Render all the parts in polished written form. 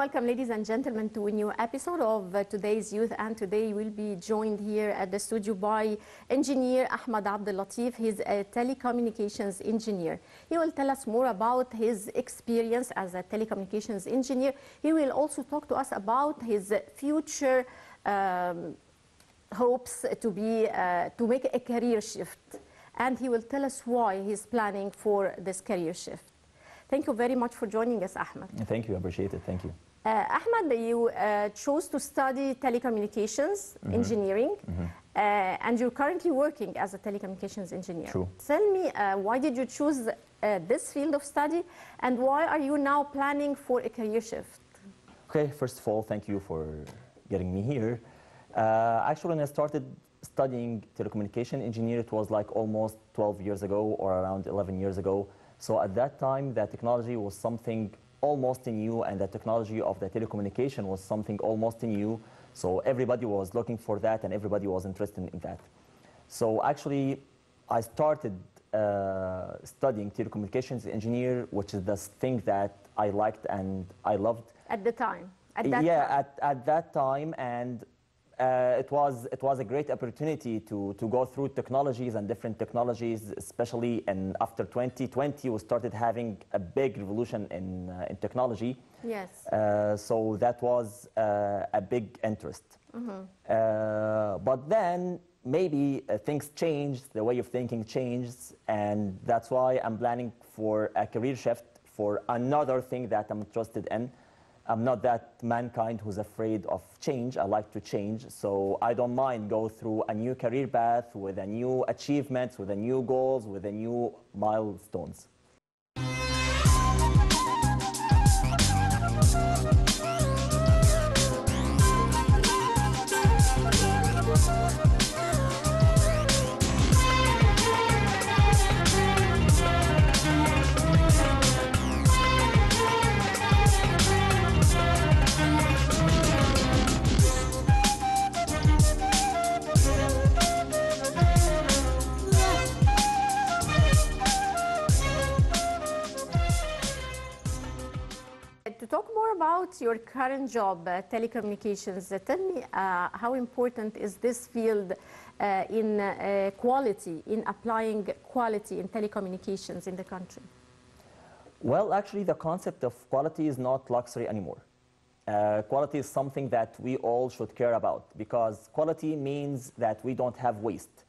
welcome, ladies and gentlemen, to a new episode of today's Youth. And today we'll be joined here at the studio by engineer Ahmed Abdel Latif. He's a telecommunications engineer. He will tell us more about his experience as a telecommunications engineer. He will also talk to us about his future hopes to make a career shift. And he will tell us why he's planning for this career shift. Thank you very much for joining us, Ahmed. Thank you, I appreciate it. Thank you. Ahmed, you chose to study telecommunications engineering, and you're currently working as a telecommunications engineer. True. Tell me, why did you choose this field of study, and why are you now planning for a career shift? Okay, first of all, thank you for getting me here. Actually, when I started studying telecommunication engineer, it was like almost 12 years ago or around 11 years ago. So at that time, the technology was something almost new, and the technology of the telecommunication was something almost new. So everybody was looking for that, and everybody was interested in that. So actually, I started studying telecommunications engineer, which is the thing that I liked and I loved. At the time? At that time, and it was a great opportunity to go through technologies and different technologies, especially after 2020, we started having a big revolution in technology. Yes. So that was a big interest. But then maybe things changed, the way of thinking changed, and that's why I'm planning for a career shift for another thing that I'm interested in. I'm not that mankind who's afraid of change. I like to change, so I don't mind go through a new career path with a new achievements, with a new goals, with a new milestones. To talk more about your current job, telecommunications, tell me how important is this field in quality, in applying quality in telecommunications in the country? Well, actually, the concept of quality is not luxury anymore. Quality is something that we all should care about, because quality means that we don't have waste.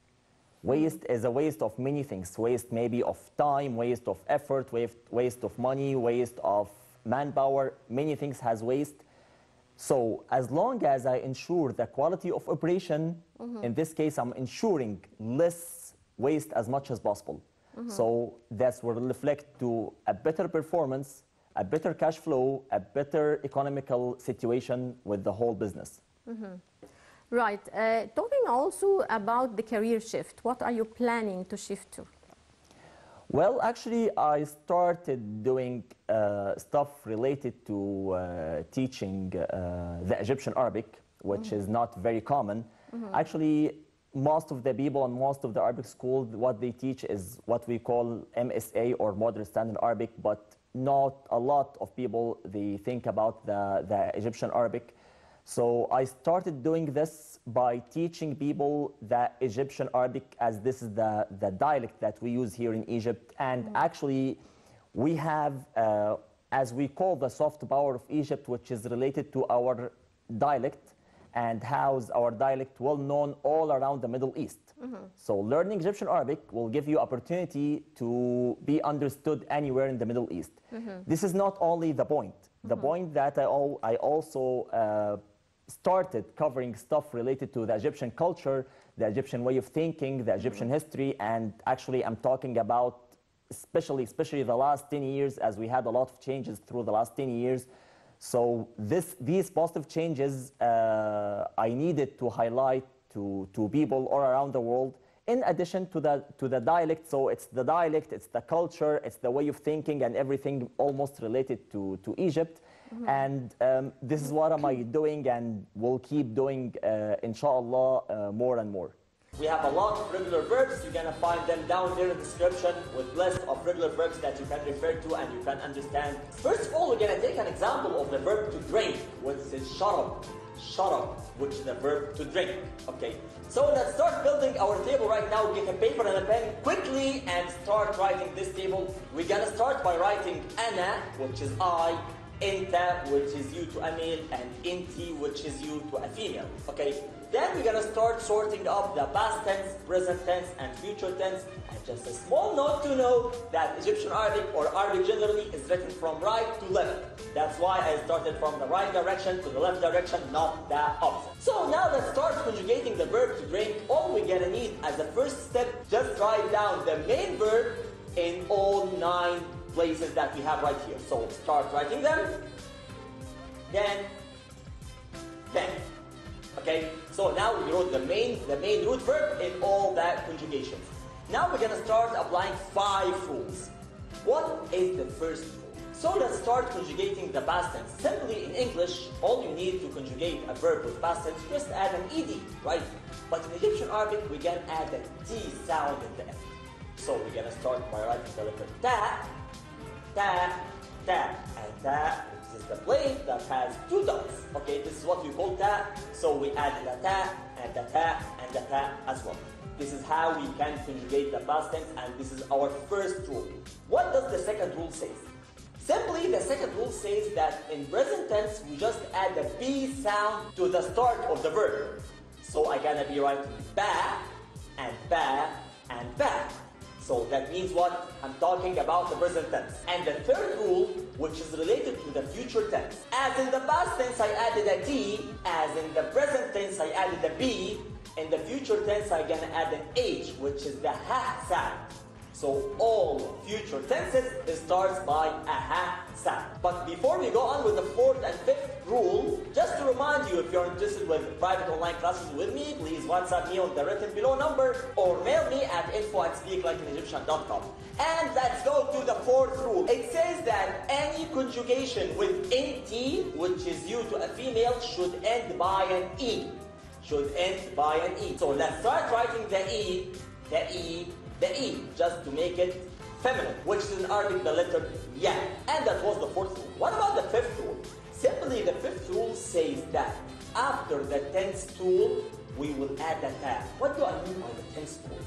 Waste is a waste of many things. Waste maybe of time, waste of effort, waste of money, waste of manpower, many things has waste. So as long as I ensure the quality of operation, in this case, I'm ensuring less waste as much as possible. So that will reflect to a better performance, a better cash flow, a better economical situation with the whole business. Right. Talking also about the career shift, what are you planning to shift to? Well, actually, I started doing stuff related to teaching the Egyptian Arabic, which is not very common. Actually, most of the people and most of the Arabic schools, what they teach is what we call MSA or Modern Standard Arabic, but not a lot of people, they think about the Egyptian Arabic. So I started doing this by teaching people the Egyptian Arabic, as this is the dialect that we use here in Egypt. And actually, we have, as we call the soft power of Egypt, which is related to our dialect and how's our dialect well known all around the Middle East. So learning Egyptian Arabic will give you opportunity to be understood anywhere in the Middle East. This is not only the point. The point that I also started covering stuff related to the Egyptian culture, the Egyptian way of thinking, the Egyptian history, and actually I'm talking about especially the last 10 years, as we had a lot of changes through the last 10 years. So these positive changes I needed to highlight to people all around the world, in addition to the dialect. So it's the dialect, it's the culture, it's the way of thinking and everything almost related to Egypt. And this is what am I doing and will keep doing, inshallah, more and more. We have a lot of regular verbs. You're going to find them down there in the description with list of regular verbs that you can refer to and you can understand. First of all, we're going to take an example of the verb to drink, which is sharab. Sharab, which is the verb to drink. Okay, so let's start building our table right now. Get a paper and a pen quickly and start writing this table. We're going to start by writing ana, which is I, inta, which is you to a male, and inti, which is you to a female. Okay, then we're going to start sorting up the past tense, present tense, and future tense. And just a small note to know that Egyptian Arabic or Arabic generally is written from right to left. That's why I started from the right direction to the left direction, not the opposite. So now let's start conjugating the verb to drink. All we're going to need as a first step, just write down the main verb in all 9 places that we have right here. So start writing them, then. Okay, so now we wrote the main root verb in all the conjugations. Now we're going to start applying 5 rules. What is the first rule? So let's start conjugating the past tense. Simply in English, all you need to conjugate a verb with past tense, just add an ed, right? But in Egyptian Arabic, we can add a t sound in the end. So we're going to start by writing the letter ta, ta, ta, and ta. This is the plate that has 2 dots. Okay, this is what we call ta. So we add the ta and the ta and the ta as well. This is how we can conjugate the past tense, and this is our first rule. What does the second rule say? Simply, the second rule says that in present tense, we just add the b sound to the start of the verb. So I'm gonna be writing ba and ba and ba. So that means what? I'm talking about the present tense. And the third rule, which is related to the future tense. As in the past tense, I added a T. As in the present tense, I added a B. In the future tense, I'm gonna add an H, which is the ha sound. So all future tenses, it starts by a ha sound. But before we go on with the 4th and 5th rule, just to remind you, if you're interested with private online classes with me, please WhatsApp me on the written below number or mail me at info@speaklikeinegyptian.com. And let's go to the 4th rule. It says that any conjugation with nt, which is you to a female, should end by an e. Should end by an e. So let's start writing the e, just to make it feminine, which is in Arabic the letter ya. And that was the 4th rule. What about the 5th rule? Simply the 5th rule says that after the tense tool, we will add a ta. What do I mean by the tense tool?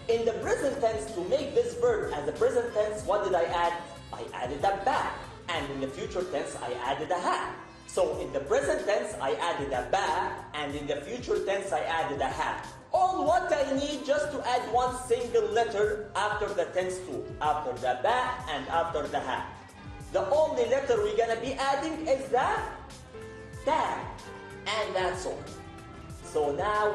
In the present tense, to make this verb as a present tense, what did I add? I added a ba. And in the future tense, I added a ha. So in the present tense, I added a ba, and in the future tense, I added a ha. All what I need just to add one single letter after the tense tool, after the ba and after the ha. The only letter we're gonna be adding is the ta, and that's all. So now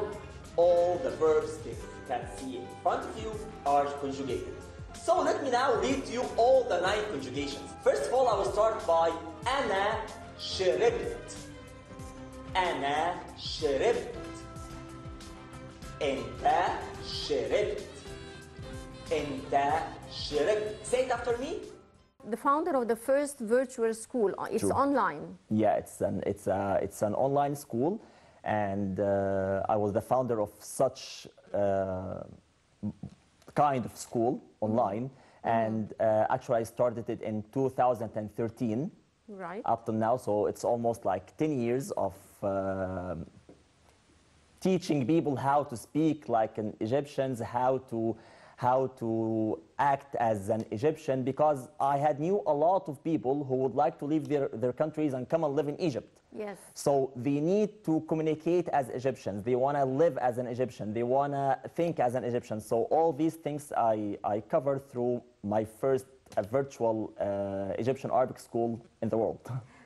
all the verbs you can see in front of you are conjugated. So let me now read to you all the 9 conjugations. First of all, I will start by ana شربت. أنا شربت. أنت شربت. أنت شربت. Say it after me. The founder of the first virtual school, it's True. online. Yeah, it's an online school, and I was the founder of such kind of school online, and actually I started it in 2013. Right. Up to now, so it's almost like 10 years of teaching people how to speak like an Egyptians, how to act as an Egyptian, because I had knew a lot of people who would like to leave their countries and come and live in Egypt. Yes. So they need to communicate as Egyptians. They want to live as an Egyptian. They want to think as an Egyptian. So all these things I covered through my first virtual Egyptian Arabic school in the world.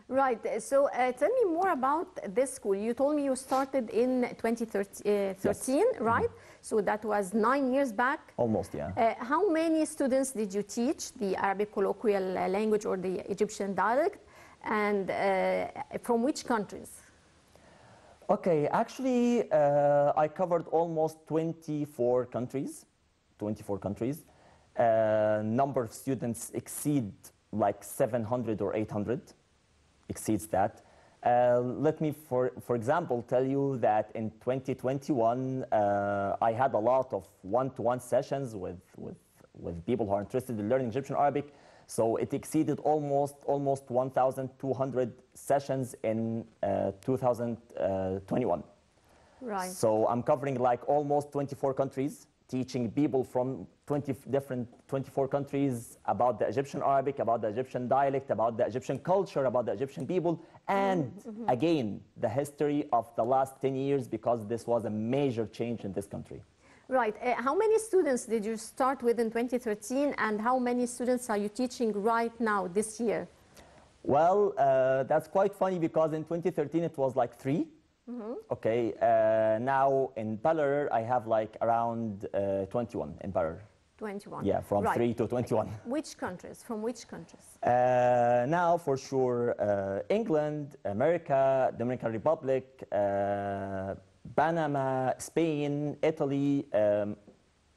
Right. So tell me more about this school. You told me you started in 2013, Yes. right? So that was 9 years back. Almost, yeah. How many students did you teach the Arabic colloquial language or the Egyptian dialect? And from which countries? Okay, actually, I covered almost 24 countries. 24 countries. Number of students exceed like 700 or 800. Exceeds that. Let me, for example, tell you that in 2021, I had a lot of one-to-one sessions with people who are interested in learning Egyptian Arabic. So it exceeded almost 1,200 sessions in 2021. Right. So I'm covering like almost 24 countries, teaching people from 24 countries about the Egyptian Arabic, about the Egyptian dialect, about the Egyptian culture, about the Egyptian people, and again, the history of the last 10 years, because this was a major change in this country. Right. How many students did you start with in 2013, and how many students are you teaching right now this year? Well, that's quite funny, because in 2013 it was like 3. Okay, now in Baller I have like around 21 in Baller. 21. Yeah, from 3 to 21. Which countries? From which countries? Now, for sure, England, America, Dominican Republic, Panama, Spain, Italy,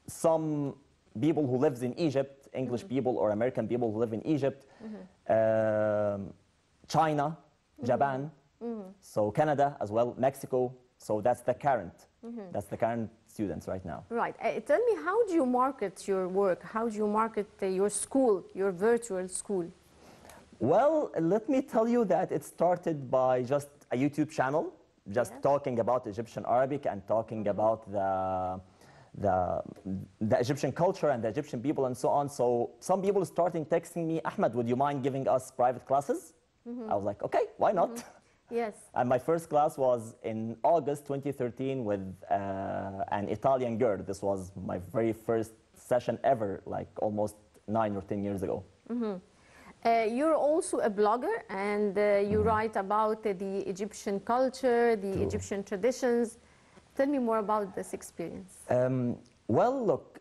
some people who lives in Egypt, English people or American people who live in Egypt, China, Japan, so Canada as well, Mexico. So that's the current students right now. Right. Tell me, how do you market your work? How do you market your school, your virtual school? Well, let me tell you that it started by just a YouTube channel, just talking about Egyptian Arabic and talking about the Egyptian culture and the Egyptian people and so on. So some people started texting me, Ahmed, would you mind giving us private classes? I was like, okay, why not? Yes. And my first class was in August 2013 with an Italian girl. This was my very first session ever, like almost 9 or 10 years ago. You're also a blogger, and you write about the Egyptian culture, the Egyptian traditions. Tell me more about this experience. Well, look,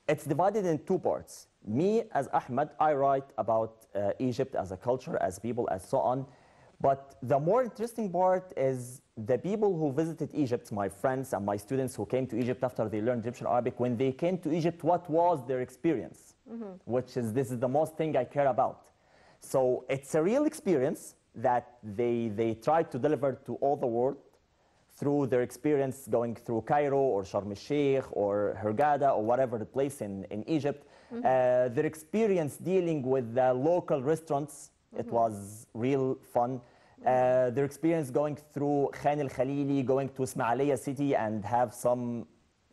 it's divided in 2 parts. Me, as Ahmed, I write about Egypt as a culture, as people, as so on. But the more interesting part is the people who visited Egypt, my friends and my students who came to Egypt after they learned Egyptian Arabic. When they came to Egypt, what was their experience? This is the most thing I care about. So it's a real experience that they tried to deliver to all the world through their experience going through Cairo or Sharm el-Sheikh or Hurghada or whatever the place in Egypt. Their experience dealing with the local restaurants. It was real fun. Their experience going through Khan el-Khalili, going to Ismailia city and have some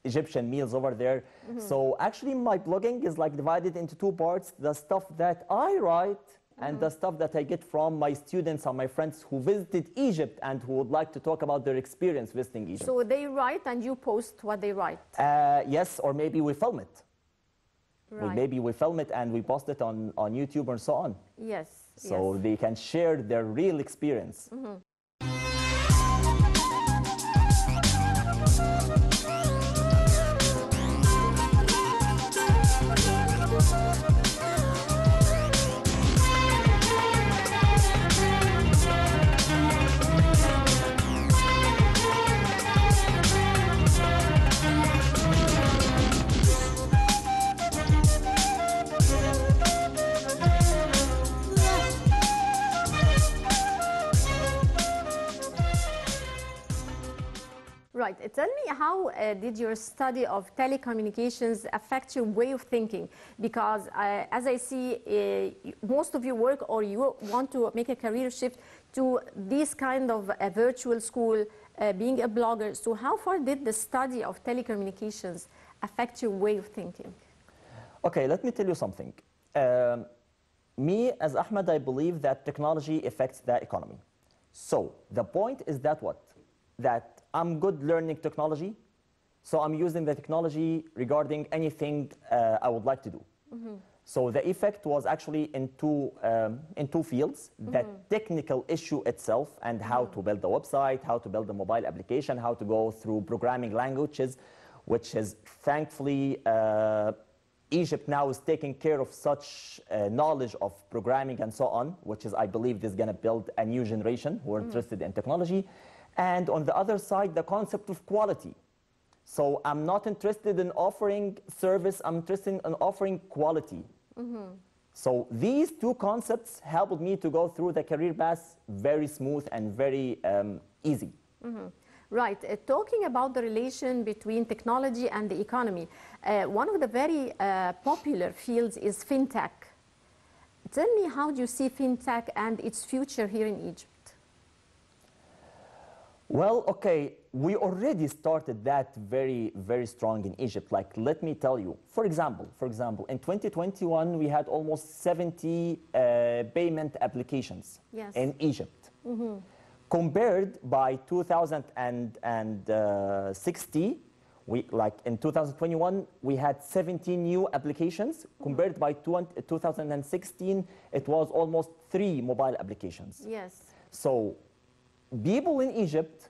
Egyptian meals over there. So actually my blogging is like divided into 2 parts. The stuff that I write and the stuff that I get from my students and my friends who visited Egypt and who would like to talk about their experience visiting Egypt. So they write and you post what they write? Yes, or maybe we film it. Right. Maybe we film it and we post it on YouTube and so on. Yes. So they can share their real experience. Right. Tell me, how did your study of telecommunications affect your way of thinking? Because as I see, most of your work, or you want to make a career shift to this kind of a virtual school, being a blogger. So how far did the study of telecommunications affect your way of thinking? Okay, let me tell you something. Me, as Ahmed, I believe that technology affects the economy. So the point is that what? That I'm good learning technology, so I'm using the technology regarding anything I would like to do. So the effect was actually in two fields: the technical issue itself and how to build a website, how to build a mobile application, how to go through programming languages, which is thankfully Egypt now is taking care of such knowledge of programming and so on, which is, I believe, this is going to build a new generation who are interested in technology. And on the other side, the concept of quality. So I'm not interested in offering service, I'm interested in offering quality. So these two concepts helped me to go through the career path very smooth and very easy. Right. Talking about the relation between technology and the economy, one of the very popular fields is Fintech. Tell me, how do you see Fintech and its future here in Egypt? Well, okay, we already started that very, very strong in Egypt. Like, let me tell you, for example, in 2021, we had almost 70 payment applications Yes. in Egypt. Compared by 2060, in 2021, we had 17 new applications. Compared by 2016, it was almost 3 mobile applications. Yes. So people in Egypt,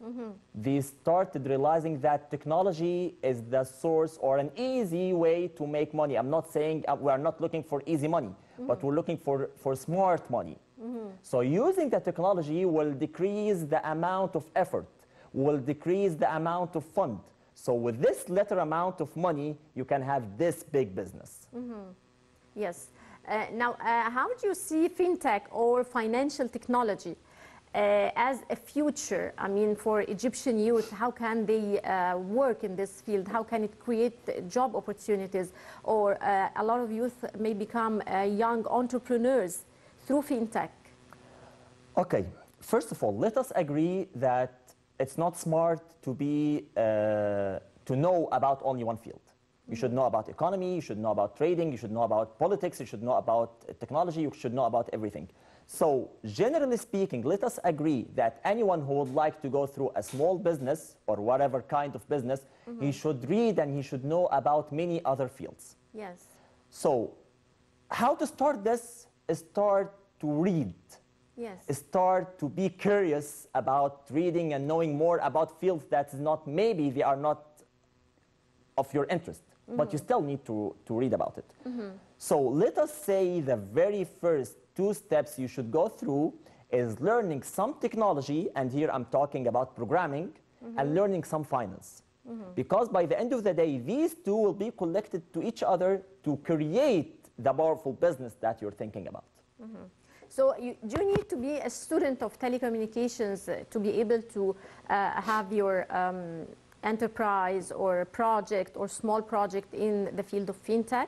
they started realizing that technology is the source or an easy way to make money. I'm not saying we are not looking for easy money, but we're looking for smart money. So using the technology will decrease the amount of effort, will decrease the amount of fund. So with this little amount of money, you can have this big business. Yes. Now, how do you see Fintech or financial technology as a future? I mean, for Egyptian youth, how can they work in this field? How can it create job opportunities? Or a lot of youth may become young entrepreneurs through Fintech. Okay, first of all, let us agree that it's not smart to be to know about only one field. You should know about economy, you should know about trading, you should know about politics, you should know about technology, you should know about everything. So generally speaking, let us agree that anyone who would like to go through a small business or whatever kind of business, he should read and he should know about many other fields. Yes. So how to start this is start to read. Yes. Start to be curious about reading and knowing more about fields that is not, maybe they are not of your interest, but you still need to read about it. So let us say the very first 2 steps you should go through is learning some technology, and here I'm talking about programming, and learning some finance. Because by the end of the day, these 2 will be connected to each other to create the powerful business that you're thinking about. So do you need to be a student of telecommunications to be able to have your enterprise or project or small project in the field of Fintech?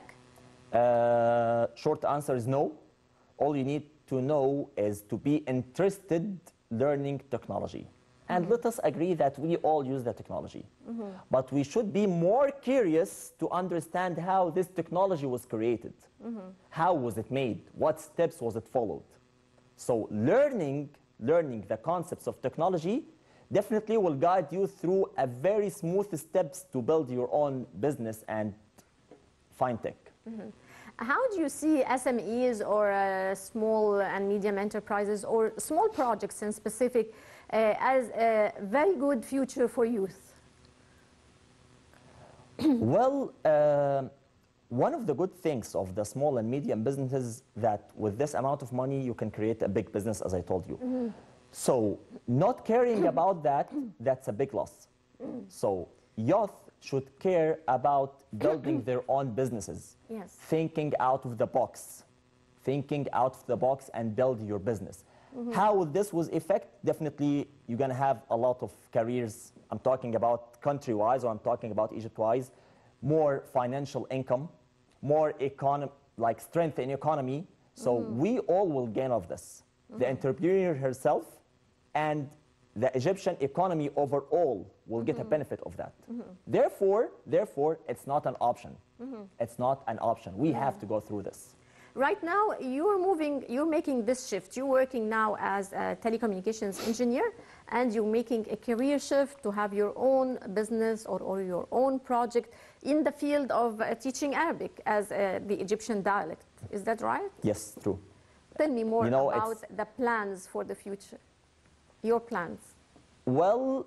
Short answer is no. All you need to know is to be interested learning technology. And let us agree that we all use the technology. But we should be more curious to understand how this technology was created. How was it made? What steps was it followed? So learning the concepts of technology definitely will guide you through a very smooth steps to build your own business and fintech. How do you see SMEs or small and medium enterprises or small projects in specific as a very good future for youth? Well, one of the good things of the small and medium businesses that with this amount of money you can create a big business, as I told you. So not caring about that, that's a big loss. So youth should care about building their own businesses. Yes. Thinking out of the box. Thinking out of the box and build your business. How will this was affect? Definitely you're going to have a lot of careers. I'm talking about country-wise, or I'm talking about Egypt-wise. More financial income, more like strength in economy. So we all will gain of this. The entrepreneur herself and the Egyptian economy overall will get a benefit of that. Therefore, it's not an option. It's not an option. We have to go through this. Right now, you're making this shift. You're working now as a telecommunications engineer, and you're making a career shift to have your own business or your own project in the field of teaching Arabic as the Egyptian dialect. Is that right? Yes, true. Tell me more about the plans for the future, your plans. Well,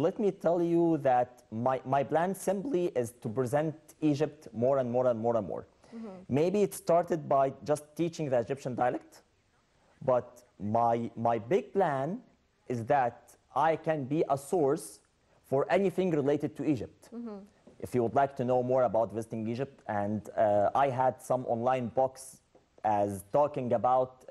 let me tell you that my plan simply is to present Egypt more and more and more and more. Maybe it started by just teaching the Egyptian dialect, but my big plan is that I can be a source for anything related to Egypt. if you would like to know more about visiting Egypt. And I had some online books as talking about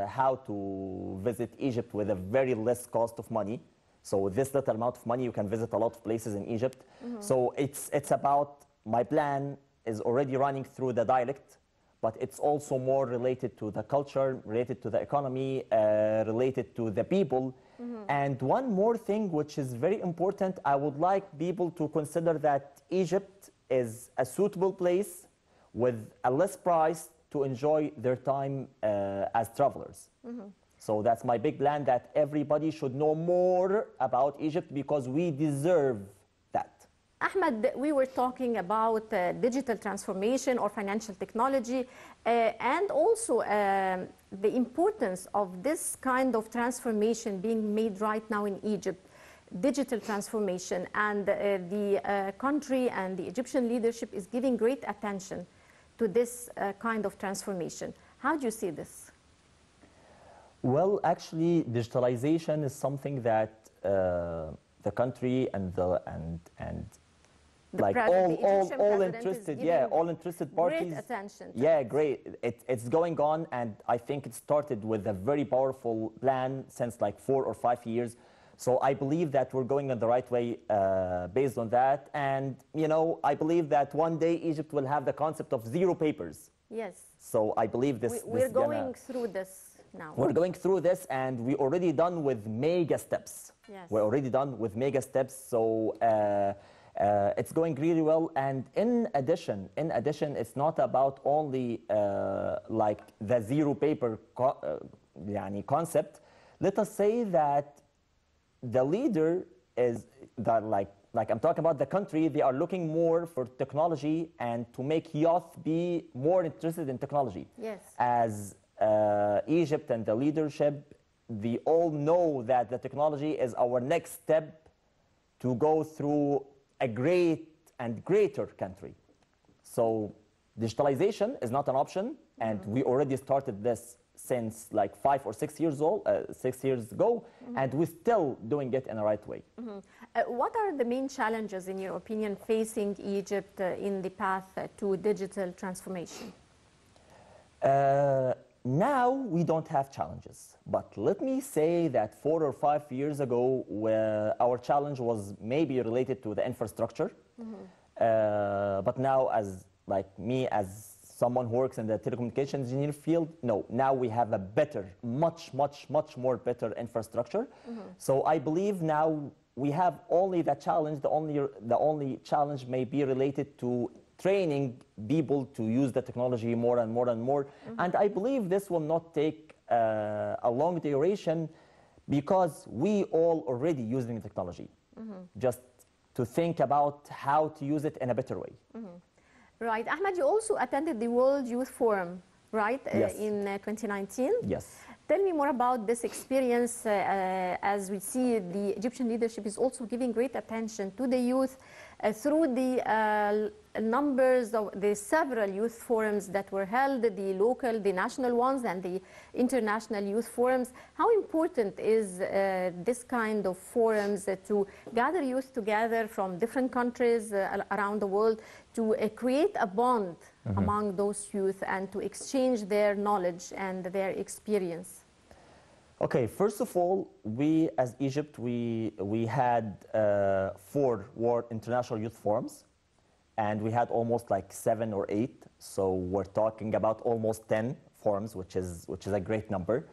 how to visit Egypt with a very less cost of money. So with this little amount of money, you can visit a lot of places in Egypt. So it's about, my plan is already running through the dialect, but it's also more related to the culture, related to the economy, related to the people. And one more thing which is very important, I would like people to consider that Egypt is a suitable place with a less price to enjoy their time as travelers. So that's my big plan, that everybody should know more about Egypt because we deserve that. Ahmed, we were talking about digital transformation or financial technology and also the importance of this kind of transformation being made right now in Egypt, digital transformation, and the country and the Egyptian leadership is giving great attention to this kind of transformation. How do you see this? Well, actually, digitalization is something that the country and like all interested, all interested parties. Great attention. Great. It's going on, and I think it started with a very powerful plan since like 4 or 5 years. So I believe that we're going in the right way based on that. And, you know, I believe that one day Egypt will have the concept of zero papers. Yes. So I believe this. We're going through this now. We're going through this, and we're already done with mega steps. Yes. We're already done with mega steps. So it's going really well. And in addition, it's not about only like the zero paper concept. Let us say that the leader is that like I'm talking about the country, they are looking more for technology and to make youth be more interested in technology. Yes. As Egypt and the leadership, they all know that the technology is our next step to go through a great and greater country. So digitalization is not an option, and we already started this since like 5 or 6 years old, 6 years ago, and we're still doing it in the right way. What are the main challenges, in your opinion, facing Egypt in the path to digital transformation? Now we don't have challenges, but let me say that 4 or 5 years ago, our challenge was maybe related to the infrastructure. But now, as like me, as someone who works in the telecommunications engineer field, no, now we have a better, much more better infrastructure. So I believe now we have only the challenge, the only challenge may be related to training people to use the technology more and more and more. And I believe this will not take a long duration because we all already using technology. Just to think about how to use it in a better way. Right. Ahmed, you also attended the World Youth Forum, right, yes. in 2019? Yes. Tell me more about this experience. As we see, the Egyptian leadership is also giving great attention to the youth through the numbers of the several youth forums that were held, the local, the national ones, and the international youth forums. How important is this kind of forums to gather youth together from different countries around the world to create a bond among those youth and to exchange their knowledge and their experience? Okay, first of all, we as Egypt, we had 4 World International Youth Forums, and we had almost like 7 or 8. So we're talking about almost 10 forums, which is a great number.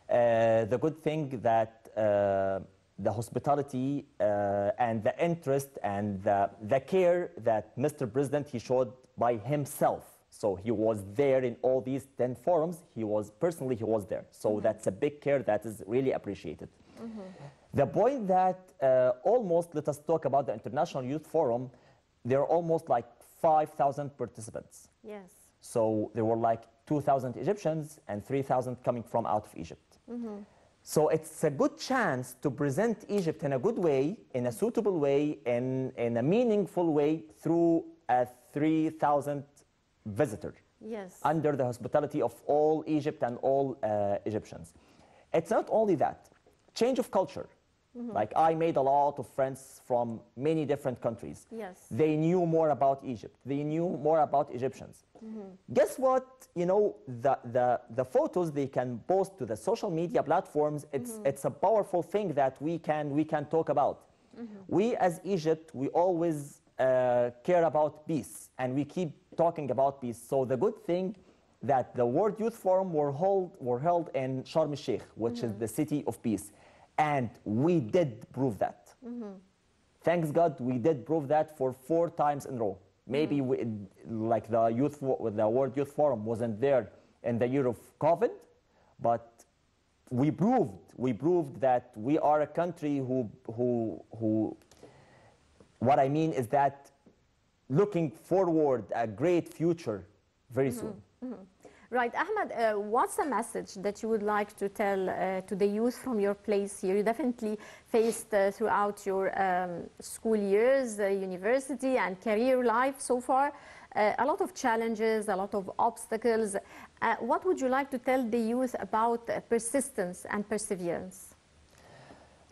The good thing that the hospitality and the interest and the care that Mr. President, he showed by himself. So he was there in all these 10 forums. He was there. So that's a big care that is really appreciated. The point that almost, let us talk about the International Youth Forum, there are almost like 5,000 participants. Yes. So there were like 2,000 Egyptians and 3,000 coming from out of Egypt. So it's a good chance to present Egypt in a good way, in a suitable way, in a meaningful way through a 3,000 visitor. Yes. Under the hospitality of all Egypt and all Egyptians. It's not only that. Change of culture. Like I made a lot of friends from many different countries. Yes. They knew more about Egypt. They knew more about Egyptians. Guess what? You know, the photos they can post to the social media platforms, it's a powerful thing that we can talk about. We as Egypt, we always care about peace, and we keep talking about peace. So the good thing that the World Youth Forum were held in Sharm el-Sheikh, which is the city of peace. And we did prove that. Thanks God, we did prove that for 4 times in a row. Maybe like the World Youth Forum wasn't there in the year of COVID, but we proved that we are a country who what I mean is that looking forward a great future very soon. Right, Ahmed, what's a message that you would like to tell to the youth from your place here? You definitely faced throughout your school years, university and career life so far, a lot of challenges, a lot of obstacles. What would you like to tell the youth about persistence and perseverance?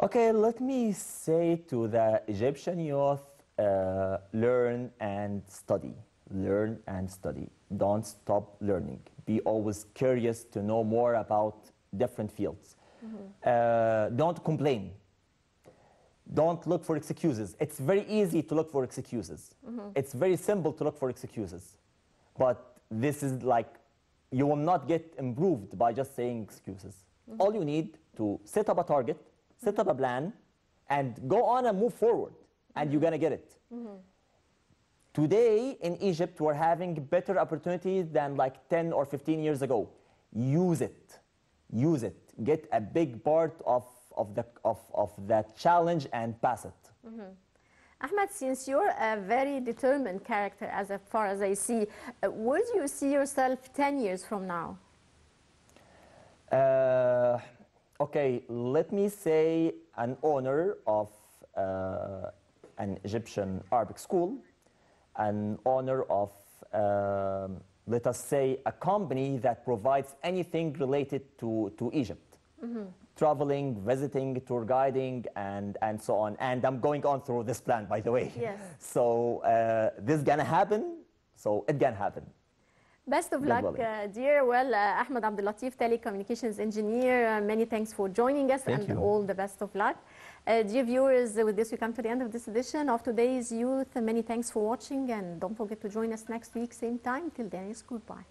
Okay, let me say to the Egyptian youth, learn and study. Learn and study. Don't stop learning. Be always curious to know more about different fields. Don't complain. Don't look for excuses. It's very easy to look for excuses. It's very simple to look for excuses. But this is like, you will not get improved by just saying excuses. All you need to set up a target, set up a plan, and go on and move forward, and you're gonna get it. Today in Egypt, we're having better opportunities than like 10 or 15 years ago. Use it. Use it. Get a big part of that challenge and pass it. Ahmed, since you're a very determined character as far as I see, where do you see yourself 10 years from now? Okay, let me say an owner of an Egyptian Arabic school, an owner of, let us say, a company that provides anything related to Egypt. Traveling, visiting, tour guiding, and so on. And I'm going on through this plan, by the way. Yes. So this is gonna happen, so it can happen. Best of luck, dear. Well, Ahmed Abdel Latif, Telecommunications Engineer, many thanks for joining us. Thank you. All the best of luck. Dear viewers, with this we come to the end of this edition of Today's Youth. Many thanks for watching, and don't forget to join us next week, same time. Till then, it's goodbye.